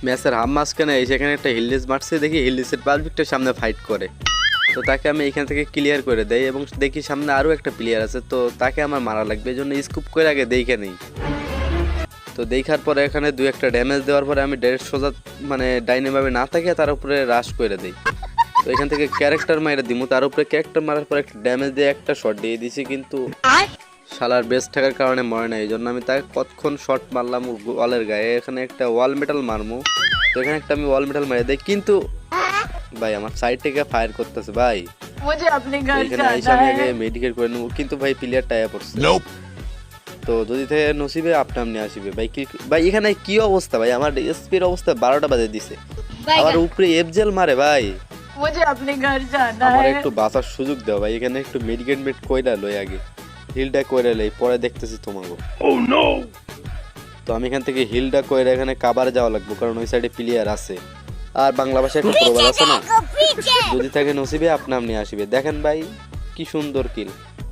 ম্যাচের হাফ মাঝখানে সেখানে একটা হিলডিস মারছে, দেখি হিলডিসের পারফেক্টের সামনে ফাইট করে, তো তাকে আমি এখান থেকে ক্লিয়ার করে দেই এবং দেখি সামনে আরও একটা প্লেয়ার আছে, তো তাকে আমার মারা লাগবে, এই জন্য স্কুপ করে আগে দেখে নেই। তো দেখার পরে এখানে দুই একটা ড্যামেজ দেওয়ার পরে আমি ডাইরেক্ট সোজা মানে ডাইনেভাবে না থাকে তার উপরে রাশ করে দিই। তো এখান থেকে ক্যারেক্টার মাইরা দিমু, তার উপরে ক্যারেক্টার মারার পর একটা ড্যামেজ দিয়ে একটা শট দিয়ে দিছি, কিন্তু শালার বেস্ট থাকার কারণে মরে না, এই জন্য আমি তাকে কতক্ষণ শট মারলাম ওয়ালের গায়ে, এখানে একটা ওয়াল মেটাল মারমু, তো এখানে একটা আমি ওয়াল মেটাল মারি দেই, কিন্তু ভাই আমার সাইড থেকে ফায়ার করতেছে ভাই, এখানে এসে আমি আগে মেডিকেট করে নেবো, কিন্তু ভাই প্লেয়ার টায়া পড়ছে। তো যদি থেকে নসিবে আপনাম নিয়ে আসিবে ভাই, কি ভাই এখানে কি অবস্থা ভাই, আমার এসপির অবস্থা 12টা বাজে দিছে, আবার উপরে এফজেল মারে ভাই, আমার একটু বাঁচার সুযোগ দাও ভাই, এখানে একটু মেডিকেট মেড কইরা লই, আগে হিলটা কইরা লই, পরে দেখতেছি তোমাকে। তো আমি এখান থেকে হিলটা কইরা এখানে কাবার যাওয়া লাগবে, কারণ ওই সাইডে প্লেয়ার আছে, আর বাংলা ভাষায় একটা প্রবাদ আছে না, যদি থাকে নসিবে আপনাম নিয়ে আসিবে। দেখেন ভাই কি সুন্দর কিল।